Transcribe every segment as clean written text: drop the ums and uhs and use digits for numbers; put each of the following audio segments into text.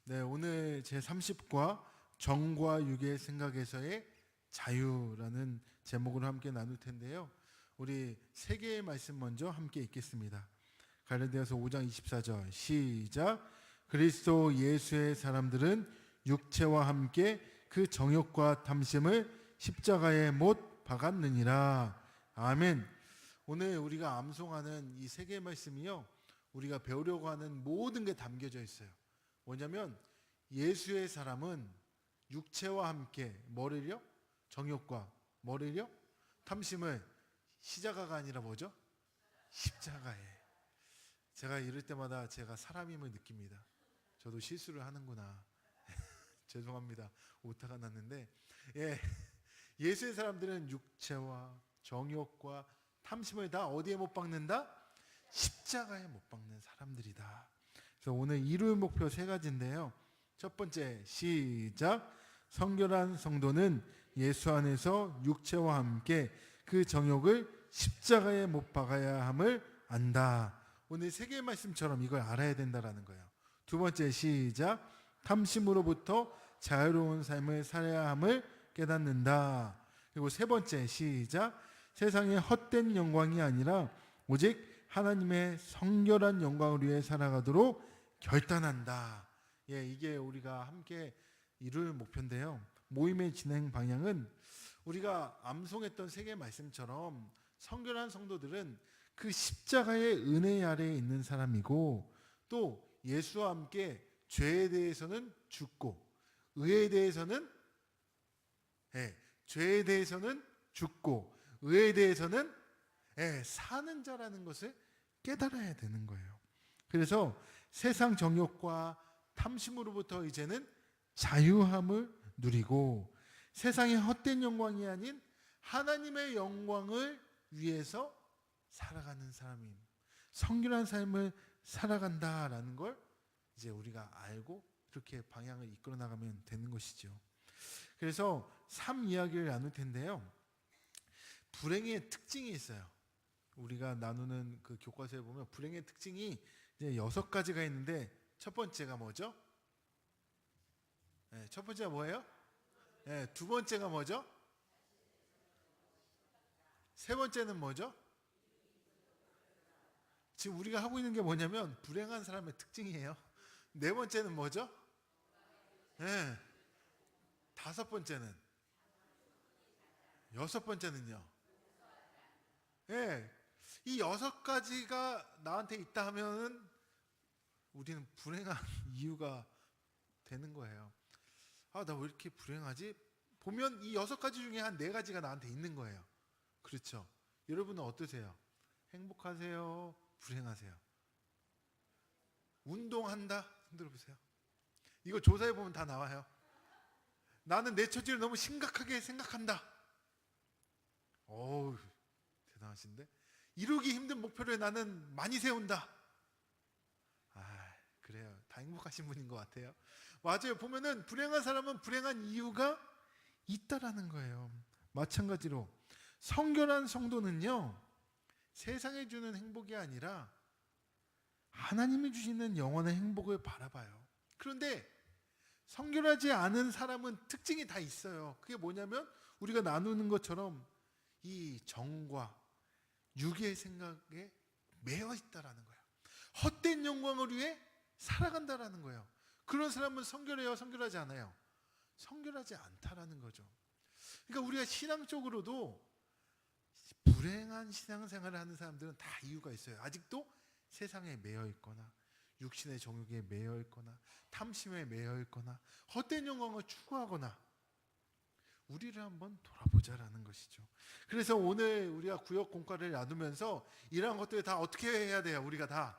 네, 오늘 제 30과 정과 육의 생각에서의 자유라는 제목으로 함께 나눌 텐데요. 우리 세 개의 말씀 먼저 함께 읽겠습니다. 갈라디아서 5장 24절 시작. 그리스도 예수의 사람들은 육체와 함께 그 정욕과 탐심을 십자가에 못 박았느니라. 아멘. 오늘 우리가 암송하는 이 세 개의 말씀이요, 우리가 배우려고 하는 모든 게 담겨져 있어요. 뭐냐면 예수의 사람은 육체와 함께 뭐를요? 정욕과 뭐를요? 탐심을 십자가가 아니라 뭐죠? 십자가에. 제가 이럴 때마다 제가 사람임을 느낍니다. 저도 실수를 하는구나. 죄송합니다. 오타가 났는데, 예수의 사람들은 육체와 정욕과 탐심을 다 어디에 못 박는다? 십자가에 못 박는 사람들이다. 그래서 오늘 이룰 목표 세 가지인데요. 첫 번째 시작. 성결한 성도는 예수 안에서 육체와 함께 그 정욕을 십자가에 못 박아야 함을 안다. 오늘 세 개의 말씀처럼 이걸 알아야 된다라는 거예요. 두 번째 시작. 탐심으로부터 자유로운 삶을 살아야 함을 깨닫는다. 그리고 세 번째 시작. 세상의 헛된 영광이 아니라 오직 하나님의 성결한 영광을 위해 살아가도록 결단한다. 이게 우리가 함께 이룰 목표인데요. 모임의 진행 방향은 우리가 암송했던 세 개의 말씀처럼 성결한 성도들은 그 십자가의 은혜 아래에 있는 사람이고, 또 예수와 함께 죄에 대해서는 죽고 의에 대해서는 죄에 대해서는 죽고 의에 대해서는 사는 자라는 것을 깨달아야 되는 거예요. 그래서 세상 정욕과 탐심으로부터 이제는 자유함을 누리고 세상의 헛된 영광이 아닌 하나님의 영광을 위해서 살아가는 사람임, 성결한 삶을 살아간다라는 걸 이제 우리가 알고 이렇게 방향을 이끌어 나가면 되는 것이죠. 그래서 삶 이야기를 나눌 텐데요. 불행의 특징이 있어요. 우리가 나누는 그 교과서에 보면 불행의 특징이 이제 6가지가 있는데, 첫 번째가 뭐죠? 첫 번째가 뭐예요? 두 번째가 뭐죠? 세 번째는 뭐죠? 지금 우리가 하고 있는 게 뭐냐면 불행한 사람의 특징이에요. 네 번째는 뭐죠? 다섯 번째는, 여섯 번째는요? 이 6가지가 나한테 있다 하면은 우리는 불행한 이유가 되는 거예요. 나 왜 이렇게 불행하지? 보면 이 6가지 중에 한 4가지가 나한테 있는 거예요. 그렇죠? 여러분은 어떠세요? 행복하세요? 불행하세요? 운동한다? 흔들어 보세요. 이거 조사해 보면 다 나와요. 나는 내 처지를 너무 심각하게 생각한다. 어우, 대단하신데? 이루기 힘든 목표를 나는 많이 세운다. 그래요. 다 행복하신 분인 것 같아요. 맞아요. 보면은 불행한 사람은 불행한 이유가 있다라는 거예요. 마찬가지로 성결한 성도는요, 세상에 주는 행복이 아니라 하나님이 주시는 영원한 행복을 바라봐요. 그런데 성결하지 않은 사람은 특징이 다 있어요. 그게 뭐냐면 우리가 나누는 것처럼 이 정과 육의 생각에 매여 있다라는 거예요. 헛된 영광을 위해 살아간다라는 거예요. 그런 사람은 성결해요? 성결하지 않아요? 성결하지 않다라는 거죠. 그러니까 우리가 신앙적으로도 불행한 신앙생활을 하는 사람들은 다 이유가 있어요. 아직도 세상에 매여 있거나 육신의 정욕에 매여 있거나 탐심에 매여 있거나 헛된 영광을 추구하거나, 우리를 한번 돌아보자라는 것이죠. 그래서 오늘 우리가 구역 공과를 나누면서 이러한 것들을 다 어떻게 해야 돼요? 우리가 다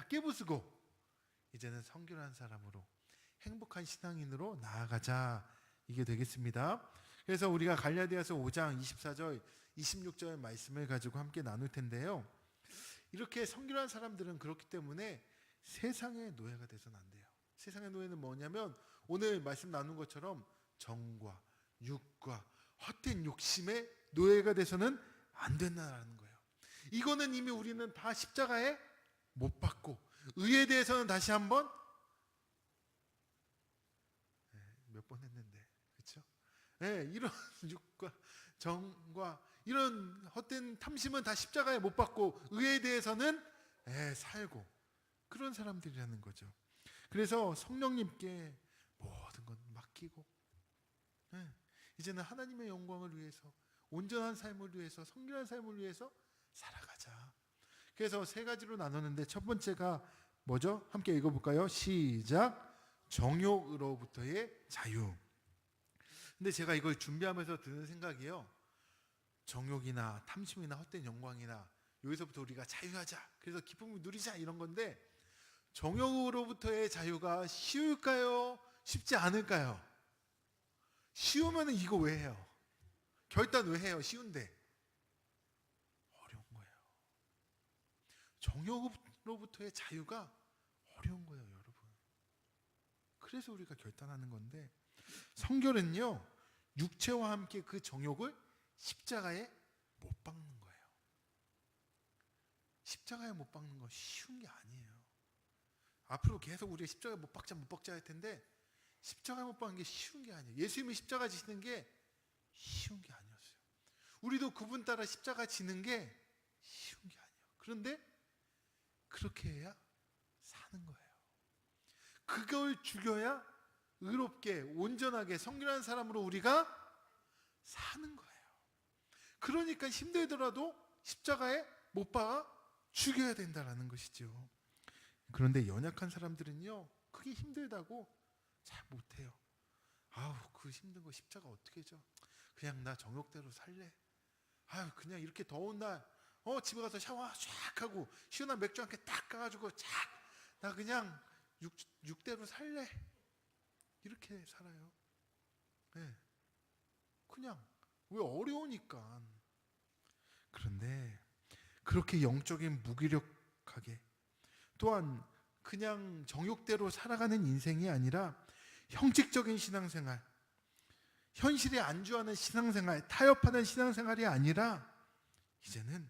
깨부수고 이제는 성결한 사람으로, 행복한 신앙인으로 나아가자, 이게 되겠습니다. 그래서 우리가 갈라디아서 5장 24절 26절 말씀을 가지고 함께 나눌 텐데요. 이렇게 성결한 사람들은 그렇기 때문에 세상의 노예가 돼서는 안 돼요. 세상의 노예는 뭐냐면 오늘 말씀 나눈 것처럼 정과 육과 헛된 욕심의 노예가 돼서는 안 된다는 거예요. 이거는 이미 우리는 다 십자가에 못 박고 의에 대해서는 다시 한번 이런 육과 정과 이런 헛된 탐심은 다 십자가에 못 박고 의에 대해서는 살고 그런 사람들이라는 거죠. 그래서 성령님께 모든 건 맡기고 이제는 하나님의 영광을 위해서 온전한 삶을 위해서 성결한 삶을 위해서 살아가자. 그래서 세 가지로 나누는데 첫 번째가 뭐죠? 함께 읽어볼까요? 시작. 정욕으로부터의 자유. 근데 제가 이걸 준비하면서 드는 생각이요, 정욕이나 탐심이나 헛된 영광이나 여기서부터 우리가 자유하자, 그래서 기쁨을 누리자 이런 건데, 정욕으로부터의 자유가 쉬울까요? 쉽지 않을까요? 쉬우면 이거 왜 해요? 결단 왜 해요? 쉬운데. 어려운 거예요. 정욕으로부터의 자유가 어려운 거예요, 여러분. 그래서 우리가 결단하는 건데, 성결은요, 육체와 함께 그 정욕을 십자가에 못 박는 거예요. 십자가에 못 박는 건 쉬운 게 아니에요. 앞으로 계속 우리가 십자가에 못 박자 할 텐데, 십자가에 못 박는 게 쉬운 게 아니에요. 예수님이 십자가 지시는 게 쉬운 게 아니었어요. 우리도 그분 따라 십자가 지는 게 쉬운 게 아니에요. 그런데 그렇게 해야 사는 거예요. 그걸 죽여야 의롭게 온전하게 성결한 사람으로 우리가 사는 거예요. 그러니까 힘들더라도 십자가에 못 박아 죽여야 된다는 것이죠. 그런데 연약한 사람들은요, 그게 힘들다고 잘 못해요. 아우, 그 힘든 거 십자가 어떻게 져? 그냥 나 정욕대로 살래. 아유, 그냥 이렇게 더운 날 집에 가서 샤워 쫙 하고 시원한 맥주 한 캔 딱 까가지고 나 그냥 육대로 살래. 이렇게 살아요. 그냥 왜 어려우니까. 그런데 그렇게 영적인 무기력하게, 또한 그냥 정욕대로 살아가는 인생이 아니라 형식적인 신앙생활, 현실에 안주하는 신앙생활, 타협하는 신앙생활이 아니라 이제는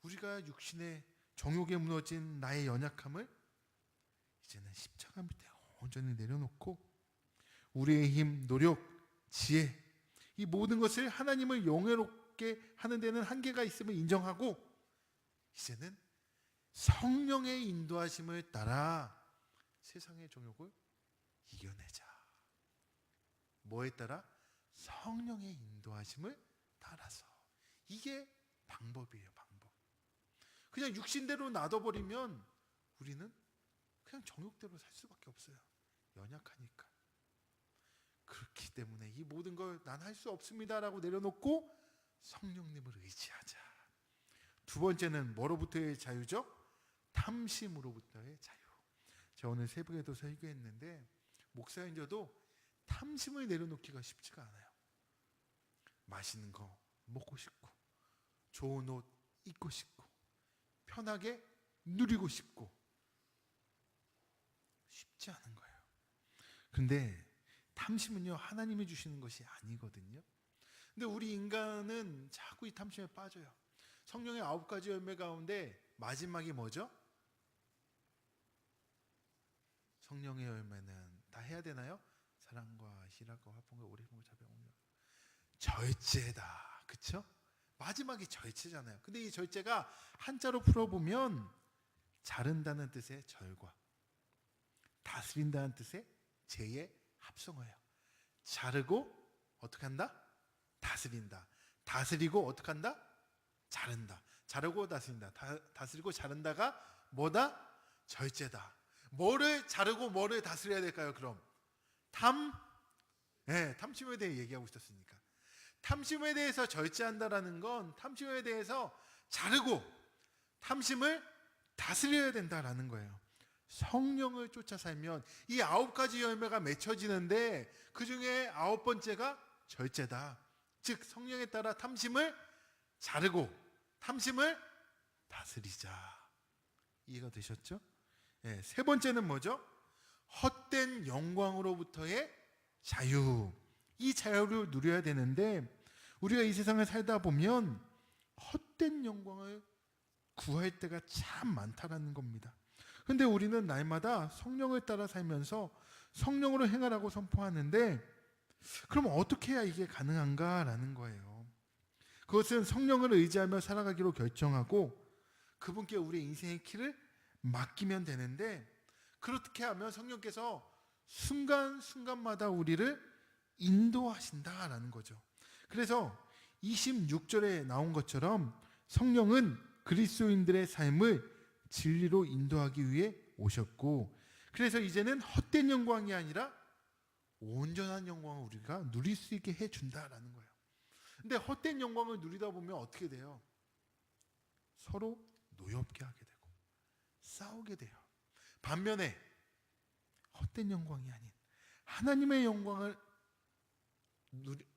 우리가 육신의 정욕에 무너진 나의 연약함을 이제는 십자가 밑에 온전히 내려놓고 우리의 힘, 노력, 지혜, 이 모든 것을 하나님을 영예롭게 하는 데는 한계가 있음을 인정하고 이제는 성령의 인도하심을 따라 세상의 정욕을 이겨내자. 뭐에 따라? 성령의 인도하심을 따라서. 이게 방법이에요, 방법. 그냥 육신대로 놔둬버리면 우리는 그냥 정욕대로 살 수밖에 없어요. 연약하니까. 그렇기 때문에 이 모든 걸 난 할 수 없습니다라고 내려놓고 성령님을 의지하자. 두 번째는 뭐로부터의 자유죠? 탐심으로부터의 자유. 제가 오늘 새벽에도 설교했는데 목사인 저도 탐심을 내려놓기가 쉽지가 않아요. 맛있는 거 먹고 싶고, 좋은 옷 입고 싶고, 편하게 누리고 싶고, 쉽지 않은 거예요. 그런데 탐심은요, 하나님이 주시는 것이 아니거든요. 근데 우리 인간은 자꾸 이 탐심에 빠져요. 성령의 9가지 열매 가운데 마지막이 뭐죠? 성령의 열매는 다 해야 되나요? 사랑과 희락과 화평과 오래힘과 자비와 절제다. 그쵸? 마지막이 절제잖아요. 근데 이 절제가 한자로 풀어보면 자른다는 뜻의 절과 다스린다는 뜻의 제의 합성어예요. 자르고 어떻게 한다? 다스린다. 다스리고 어떻게 한다? 자른다. 자르고 다스린다. 다스리고 자른다가 뭐다? 절제다. 뭐를 자르고 뭐를 다스려야 될까요? 그럼 탐심에 대해 얘기하고 있었으니까. 탐심에 대해서 절제한다라는 건 탐심에 대해서 자르고 탐심을 다스려야 된다라는 거예요. 성령을 쫓아 살면 이 9가지 열매가 맺혀지는데 그 중에 9번째가 절제다. 즉 성령에 따라 탐심을 자르고 탐심을 다스리자. 이해가 되셨죠? 세 번째는 뭐죠? 헛된 영광으로부터의 자유. 이 자유를 누려야 되는데 우리가 이 세상을 살다 보면 헛된 영광을 구할 때가 참 많다라는 겁니다. 그런데 우리는 날마다 성령을 따라 살면서 성령으로 행하라고 선포하는데 그럼 어떻게 해야 이게 가능한가라는 거예요. 그것은 성령을 의지하며 살아가기로 결정하고 그분께 우리의 인생의 키를 맡기면 되는데, 그렇게 하면 성령께서 순간순간마다 우리를 인도하신다라는 거죠. 그래서 26절에 나온 것처럼 성령은 그리스도인들의 삶을 진리로 인도하기 위해 오셨고, 그래서 이제는 헛된 영광이 아니라 온전한 영광을 우리가 누릴 수 있게 해준다라는 거예요. 근데 헛된 영광을 누리다 보면 어떻게 돼요? 서로 노엽게 하게 되고 싸우게 돼요. 반면에 헛된 영광이 아닌 하나님의 영광을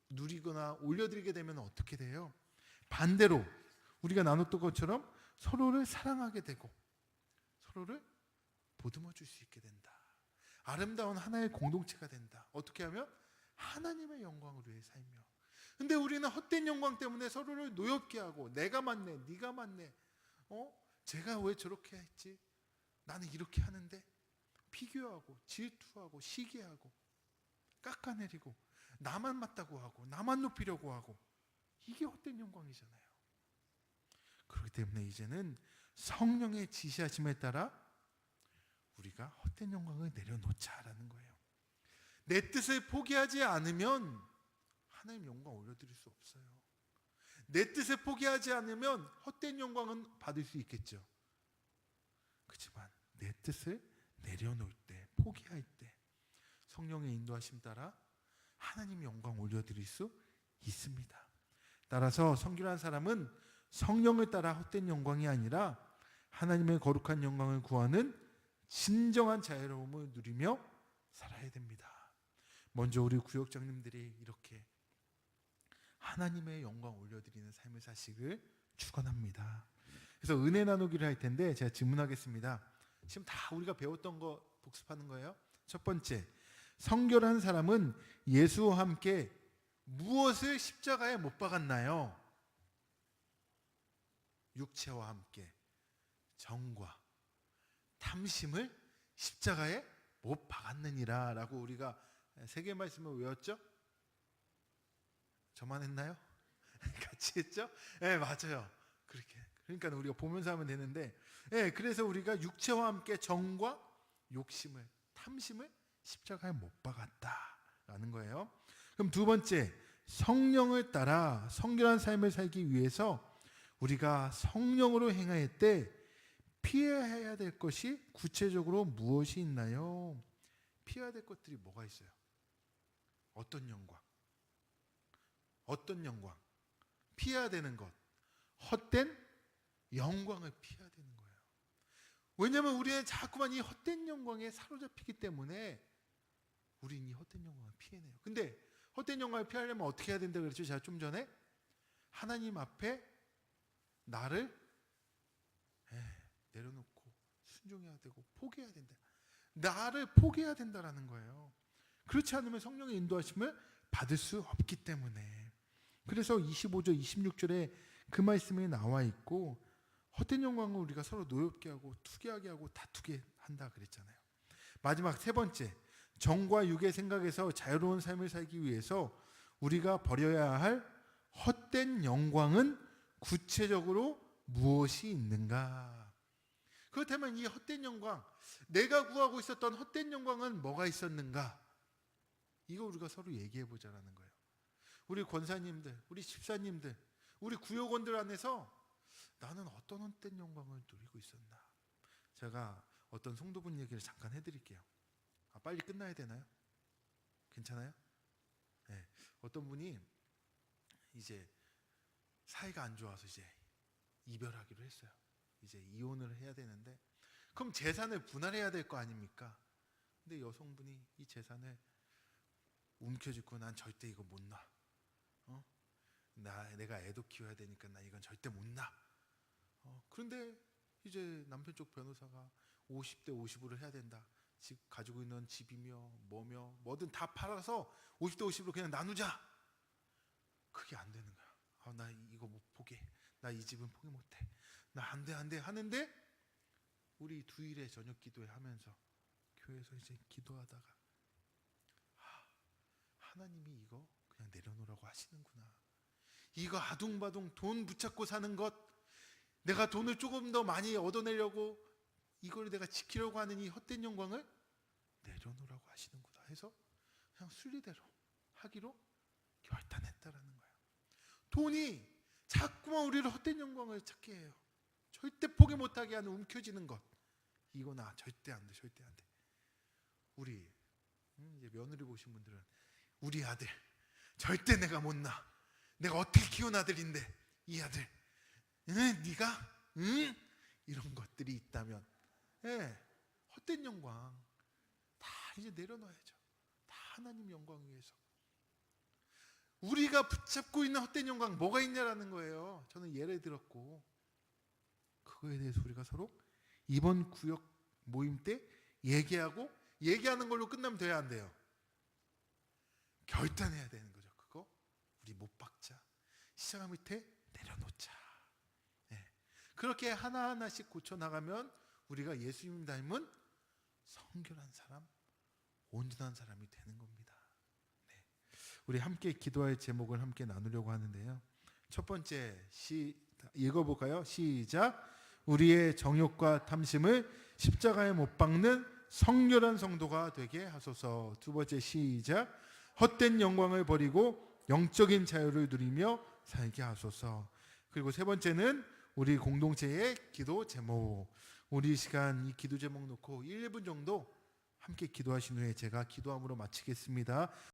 누리거나 올려드리게 되면 어떻게 돼요? 반대로 우리가 나눴던 것처럼 서로를 사랑하게 되고 서로를 보듬어 줄 수 있게 된다. 아름다운 하나의 공동체가 된다. 어떻게 하면? 하나님의 영광을 위해 살며. 근데 우리는 헛된 영광 때문에 서로를 노엽게 하고, 내가 맞네, 네가 맞네, 제가 왜 저렇게 했지, 나는 이렇게 하는데, 비교하고 질투하고 시기하고 깎아내리고 나만 맞다고 하고 나만 높이려고 하고, 이게 헛된 영광이잖아요. 그렇기 때문에 이제는 성령의 지시하심에 따라 우리가 헛된 영광을 내려놓자라는 거예요. 내 뜻을 포기하지 않으면 하나님 영광 올려드릴 수 없어요. 내 뜻을 포기하지 않으면 헛된 영광은 받을 수 있겠죠. 그렇지만 내 뜻을 내려놓을 때, 포기할 때 성령의 인도하심 따라 하나님 영광 올려드릴 수 있습니다. 따라서 성결한 사람은 성령을 따라 헛된 영광이 아니라 하나님의 거룩한 영광을 구하는 진정한 자유로움을 누리며 살아야 됩니다. 먼저 우리 구역장님들이 이렇게 하나님의 영광 올려드리는 삶을 사시길 축원합니다. 그래서 은혜 나누기를 할 텐데 제가 질문하겠습니다. 지금 다 우리가 배웠던 거 복습하는 거예요. 첫 번째, 성결한 사람은 예수와 함께 무엇을 십자가에 못 박았나요? 육체와 함께 정과 탐심을 십자가에 못 박았느니라 라고 우리가 세 개의 말씀을 외웠죠? 저만 했나요? 같이 했죠? 네, 맞아요. 그렇게. 그러니까 우리가 보면서 하면 되는데, 네, 그래서 우리가 육체와 함께 정과 욕심을, 탐심을 십자가에 못 박았다라는 거예요. 그럼 두 번째, 성령을 따라 성결한 삶을 살기 위해서 우리가 성령으로 행할 때 피해야 될 것이 구체적으로 무엇이 있나요? 피해야 될 것들이 뭐가 있어요? 어떤 영광? 어떤 영광? 피해야 되는 것. 헛된 영광을 피해야 되는 거예요. 왜냐하면 우리는 자꾸만 이 헛된 영광에 사로잡히기 때문에 우리는 이 헛된 영광을 피해내요. 근데 헛된 영광을 피하려면 어떻게 해야 된다고 그랬죠? 제가 좀 전에 하나님 앞에 나를 내려놓고 순종해야 되고 포기해야 된다. 나를 포기해야 된다라는 거예요. 그렇지 않으면 성령의 인도하심을 받을 수 없기 때문에. 그래서 25절, 26절에 그 말씀이 나와 있고, 헛된 영광을 우리가 서로 노엽게 하고 투기하게 하고 다투게 한다 그랬잖아요. 마지막 세 번째, 정과 육의 생각에서 자유로운 삶을 살기 위해서 우리가 버려야 할 헛된 영광은 구체적으로 무엇이 있는가? 그렇다면 이 헛된 영광, 내가 구하고 있었던 헛된 영광은 뭐가 있었는가? 이거 우리가 서로 얘기해 보자라는 거예요. 우리 권사님들, 우리 집사님들, 우리 구역원들 안에서 나는 어떤 헛된 영광을 누리고 있었나? 제가 어떤 성도분 얘기를 잠깐 해드릴게요. 빨리 끝나야 되나요? 괜찮아요? 네. 어떤 분이 이제 사이가 안 좋아서 이제 이별하기로 했어요. 이제 이혼을 해야 되는데, 그럼 재산을 분할해야 될 거 아닙니까? 근데 여성분이 이 재산을 움켜쥐고 난 절대 이거 못 놔. 내가 애도 키워야 되니까 나 이건 절대 못 놔. 그런데 이제 남편 쪽 변호사가 50대 50으로 해야 된다. 집 가지고 있는 집이며 뭐든 다 팔아서 50대 50으로 그냥 나누자. 그게 안 되는 거야. 나 이거 못 포기해. 나 이 집은 포기 못해. 나 안 돼 하는데, 우리 주일에 저녁 기도회 하면서 교회에서 이제 기도하다가 하나님이 이거 그냥 내려놓으라고 하시는구나. 이거 아둥바둥 돈 붙잡고 사는 것, 내가 돈을 조금 더 많이 얻어내려고 이걸 내가 지키려고 하는 이 헛된 영광을 내려놓으라고 하시는구나 해서 그냥 순리대로 하기로 결단했다라는 거예요. 돈이 자꾸만 우리를 헛된 영광을 찾게 해요. 절대 포기 못하게 하는 움켜쥐는 것, 이거 나 절대 안 돼, 절대 안 돼. 우리 이제 며느리 보신 분들은 우리 아들 절대 내가 못 낳아, 내가 어떻게 키운 아들인데 이 아들, 네가 이런 것들이 있다면, 헛된 영광 다 이제 내려놔야죠. 다 하나님 영광 위해서. 우리가 붙잡고 있는 헛된 영광 뭐가 있냐라는 거예요. 저는 예를 들었고, 그거에 대해서 우리가 서로 이번 구역 모임 때 얘기하는 걸로 끝나면 돼야 안 돼요. 결단해야 되는 거죠. 그거 우리 못 박자, 시작한 밑에 내려놓자. 그렇게 하나하나씩 고쳐나가면 우리가 예수님 닮은 성결한 사람, 온전한 사람이 되는 겁니다. 우리 함께 기도할 제목을 함께 나누려고 하는데요. 첫 번째 읽어볼까요? 시작. 우리의 정욕과 탐심을 십자가에 못 박는 성결한 성도가 되게 하소서. 두 번째 시작. 헛된 영광을 버리고 영적인 자유를 누리며 살게 하소서. 그리고 세 번째는 우리 공동체의 기도 제목. 우리 시간 이 기도 제목 놓고 1분 정도 함께 기도하신 후에 제가 기도함으로 마치겠습니다.